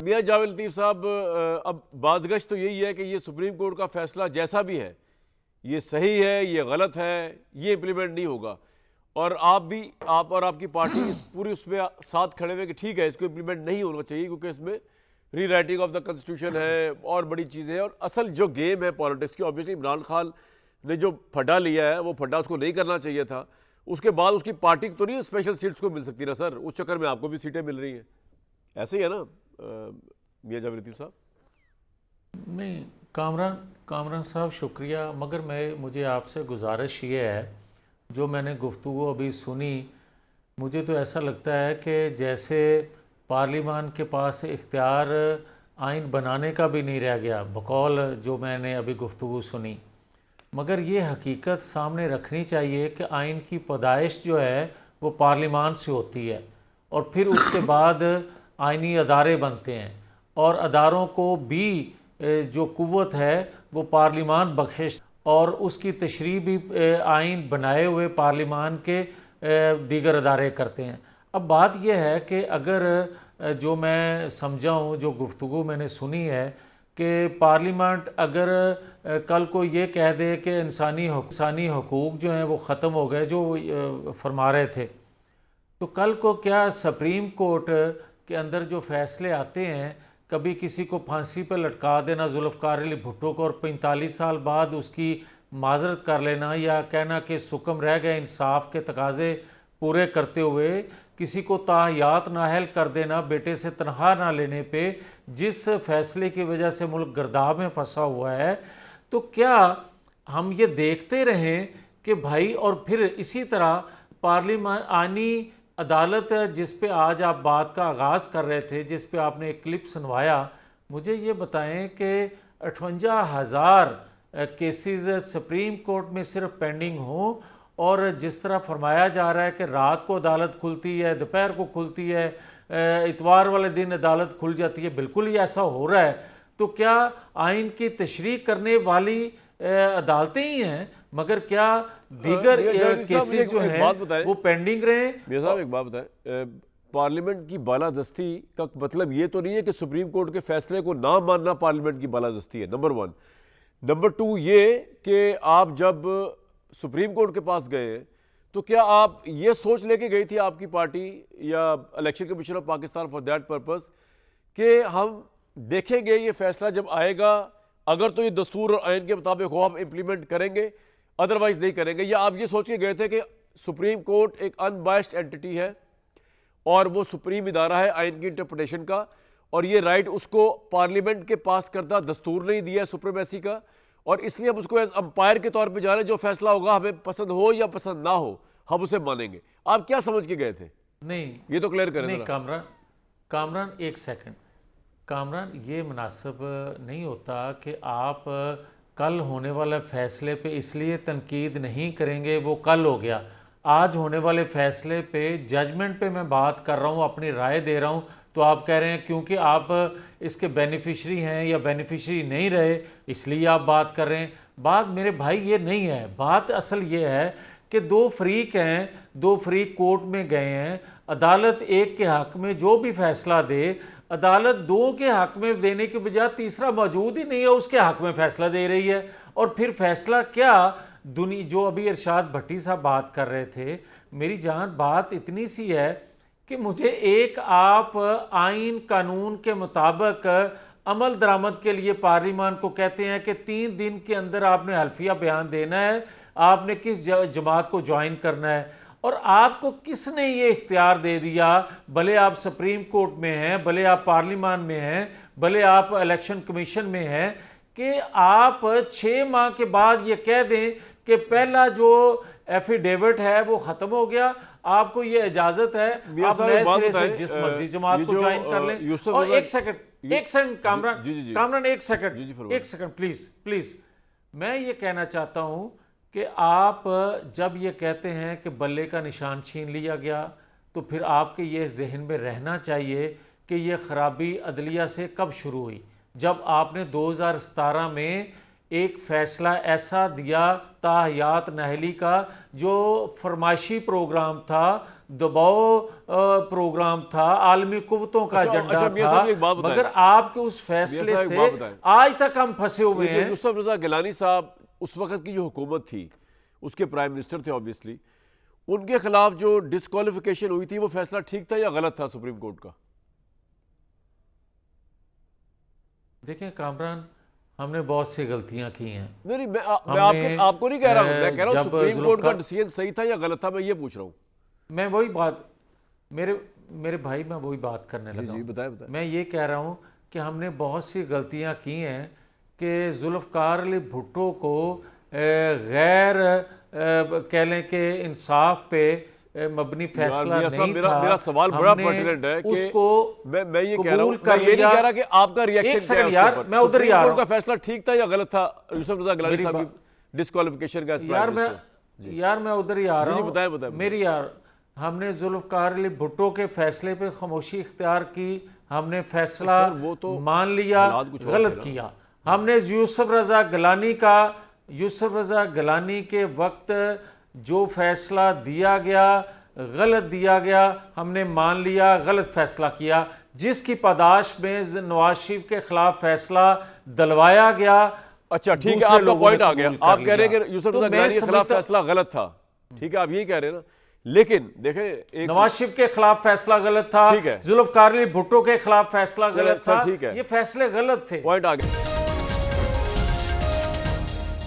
میاں جاوید لطیف صاحب، اب بازگشت تو یہی ہے کہ یہ سپریم کورٹ کا فیصلہ جیسا بھی ہے، یہ صحیح ہے، یہ غلط ہے، یہ امپلیمنٹ نہیں ہوگا، اور آپ اور آپ کی پارٹی پوری اس میں ساتھ کھڑے ہوئے کہ ٹھیک ہے اس کو امپلیمنٹ نہیں ہونا چاہیے کیونکہ اس میں ری رائٹنگ آف دا کنسٹیٹیوشن ہے اور بڑی چیزیں ہیں، اور اصل جو گیم ہے پالیٹکس کی، آبویسلی عمران خان نے جو پھڈا لیا ہے وہ پھڈا اس کو نہیں کرنا چاہیے تھا. اس کے بعد اس کی پارٹی تو نہیں اسپیشل سیٹس کو مل سکتی نا سر، اس چکر میں آپ کو بھی سیٹیں مل رہی ہیں. ایسے ہی ہے نا میاں جاوید لطیف صاحب؟ نہیں کامران صاحب شکریہ، مگر مجھے آپ سے گزارش یہ ہے، جو میں نے گفتگو ابھی سنی، مجھے تو ایسا لگتا ہے کہ جیسے پارلیمان کے پاس اختیار آئین بنانے کا بھی نہیں رہ گیا، بقول جو میں نے ابھی گفتگو سنی. مگر یہ حقیقت سامنے رکھنی چاہیے کہ آئین کی پیدائش جو ہے وہ پارلیمان سے ہوتی ہے، اور پھر اس کے بعد آئینی ادارے بنتے ہیں، اور اداروں کو بھی جو قوت ہے وہ پارلیمان بخشش، اور اس کی تشریح بھی آئین بنائے ہوئے پارلیمان کے دیگر ادارے کرتے ہیں. اب بات یہ ہے کہ اگر جو میں سمجھا ہوں، جو گفتگو میں نے سنی ہے، کہ پارلیمنٹ اگر کل کو یہ کہہ دے کہ انسانی حقوق جو ہیں وہ ختم ہو گئے، جو فرما رہے تھے، تو کل کو کیا سپریم کورٹ کے اندر جو فیصلے آتے ہیں، کبھی کسی کو پھانسی پہ لٹکا دینا ذوالفقار علی بھٹو کو، اور 45 سال بعد اس کی معذرت کر لینا، یا کہنا کہ سکم رہ گئے انصاف کے تقاضے پورے کرتے ہوئے، کسی کو تاحیات نااہل کر دینا بیٹے سے تنخواہ نہ لینے پہ، جس فیصلے کی وجہ سے ملک گرداب میں پھنسا ہوا ہے، تو کیا ہم یہ دیکھتے رہیں کہ بھائی، اور پھر اسی طرح پارلیمان آئینی عدالت جس پہ آج آپ بات کا آغاز کر رہے تھے، جس پہ آپ نے ایک کلپ سنوایا، مجھے یہ بتائیں کہ 58,000 کیسز سپریم کورٹ میں صرف پینڈنگ ہوں، اور جس طرح فرمایا جا رہا ہے کہ رات کو عدالت کھلتی ہے، دوپہر کو کھلتی ہے، اتوار والے دن عدالت کھل جاتی ہے، بالکل ہی ایسا ہو رہا ہے، تو کیا آئین کی تشریح کرنے والی عدالتیں ہی ہیں، مگر کیا دیگر کیسز جو ہیں وہ پینڈنگ رہیں؟ میاں صاحب ایک بات بتائیں، پارلیمنٹ کی بالادستی کا مطلب یہ تو نہیں ہے کہ سپریم کورٹ کے فیصلے کو نہ ماننا پارلیمنٹ کی بالادستی ہے، نمبر 1. نمبر 2 یہ کہ آپ جب سپریم کورٹ کے پاس گئے تو کیا آپ یہ سوچ لے کے گئی تھی آپ کی پارٹی یا election commission of Pakistan for that purpose کہ ہم دیکھیں گے یہ فیصلہ جب آئے گا، اگر تو یہ دستور اور آئین کے مطابق ہو ہم امپلیمنٹ کریں گے، ادروائز نہیں کریں گے، یا آپ یہ سوچ کے گئے تھے کہ سپریم کورٹ ایک ان بائسڈ اینٹی ہے اور وہ سپریم ادارہ ہے آئین کی انٹرپریٹیشن کا، اور یہ رائٹ اس کو پارلیمنٹ کے پاس کردہ دستور نہیں دیا ہے سپریمیسی کا، اور اس لیے ہم اس کو ایز امپائر کے طور پہ جا رہے ہیں، جو فیصلہ ہوگا ہمیں پسند ہو یا پسند نہ ہو ہم اسے مانیں گے. آپ کیا سمجھ کے گئے تھے؟ نہیں، یہ تو کلیئر کریں. نہیں کامران ایک سیکنڈ، کامران یہ مناسب نہیں ہوتا کہ آپ کل ہونے والے فیصلے پہ اس لیے تنقید نہیں کریں گے، وہ کل ہو گیا. آج ہونے والے فیصلے پہ ججمنٹ پہ میں بات کر رہا ہوں، اپنی رائے دے رہا ہوں، تو آپ کہہ رہے ہیں کیونکہ آپ اس کے بینیفیشری ہیں یا بینیفیشری نہیں رہے اس لیے آپ بات کر رہے ہیں. بات میرے بھائی یہ نہیں ہے، بات اصل یہ ہے کہ دو فریق ہیں، دو فریق کورٹ میں گئے ہیں، عدالت ایک کے حق میں جو بھی فیصلہ دے، عدالت دو کے حق میں دینے کے بجائے تیسرا موجود ہی نہیں ہے اس کے حق میں فیصلہ دے رہی ہے. اور پھر فیصلہ کیا جو ابھی ارشاد بھٹی صاحب بات کر رہے تھے، میری جان بات اتنی سی ہے کہ مجھے ایک آپ آئین قانون کے مطابق عمل درآمد کے لیے پارلیمان کو کہتے ہیں کہ 3 دن کے اندر آپ نے حلفیہ بیان دینا ہے، آپ نے کس جماعت کو جوائن کرنا ہے، اور آپ کو کس نے یہ اختیار دے دیا، بھلے آپ سپریم کورٹ میں ہیں، بھلے آپ پارلیمان میں ہیں، بھلے آپ الیکشن کمیشن میں ہیں، کہ آپ 6 ماہ کے بعد یہ کہہ دیں کہ پہلا جو ایفیڈیوٹ ہے وہ ختم ہو گیا، آپ کو یہ اجازت ہے آپ نئے سرے سے جس مرضی جماعت کو جوائن کر لیں. اور ایک سیکنڈ کامران ایک سیکنڈ پلیز میں یہ کہنا چاہتا ہوں کہ آپ جب یہ کہتے ہیں کہ بلے کا نشان چھین لیا گیا، تو پھر آپ کے یہ ذہن میں رہنا چاہیے کہ یہ خرابی عدلیہ سے کب شروع ہوئی، جب آپ نے 2017 میں ایک فیصلہ ایسا دیا تاحیات نہلی کا جو فرمائشی پروگرام تھا، دباؤ پروگرام تھا، عالمی قوتوں کا ایجنڈا تھا، مگر آپ کے اس فیصلے سے آج تک ہم پھنسے ہوئے ہیں۔ یوسف رضا گیلانی صاحب اس وقت کی جو حکومت تھی، اس کے پرائم منسٹر تھے آبویسلی، ان کے خلاف جو ڈسکوالیفیکیشن ہوئی تھی وہ فیصلہ ٹھیک تھا یا غلط تھا سپریم کورٹ کا؟ دیکھیں کامران، ہم نے بہت سی غلطیاں کی ہیں۔ نہیں میں آپ کو نہیں کہہ رہا ہوں، میں کہہ رہا ہوں سپریم کورٹ کا ڈیسیژن صحیح تھا یا غلط تھا، میں یہ پوچھ رہا ہوں۔ میں وہی بات میرے بھائی میں وہی بات کرنے لگا ہوں۔ بتائیں۔ میں یہ کہہ رہا ہوں کہ ہم نے بہت سی غلطیاں کی ہیں کہ ذوالفقار علی بھٹو کو غیر کہہ لیں کہ انصاف پہ مبنی فیصلہ نہیں تھا۔ میرا سوال بڑا پرٹیننٹ ہے اس کو میں یہ کہہ رہا ہوں، میں یہ نہیں کہہ رہا کہ آپ کا ریئیکشن ایک سیکنڈ یار، میں ادھر ہی آ رہا ہوں۔ کا فیصلہ ٹھیک تھا یا غلط تھا یوسف رضا گیلانی صاحب کی ڈسکوالیفیکیشن کا؟ یار میں ادھر ہی آ رہا ہوں۔ بتائیں۔ میری یار، ہم نے ذوالفقار علی بھٹو کے فیصلے پہ خاموشی اختیار کی، ہم نے فیصلہ مان لیا، غلط کیا۔ ہم نے یوسف رضا گیلانی کے وقت جو فیصلہ دیا گیا، غلط دیا گیا، ہم نے مان لیا، غلط فیصلہ کیا۔ جس کی پاداش میں نواز شریف کے خلاف فیصلہ دلوایا گیا، اچھا ٹھیک ہے، آپ کا پوائنٹ آ گیا۔ آپ کہہ رہے ہیں کہ یوسف رضا گیلانی کے خلاف فیصلہ غلط تھا، ٹھیک ہے، آپ یہی کہہ رہے ہیں نا، لیکن دیکھیں نواز شریف کے خلاف فیصلہ غلط تھا، ذوالفقار علی بھٹو کے خلاف فیصلہ غلط تھا، یہ فیصلے غلط تھے۔ پوائنٹ آ گیا۔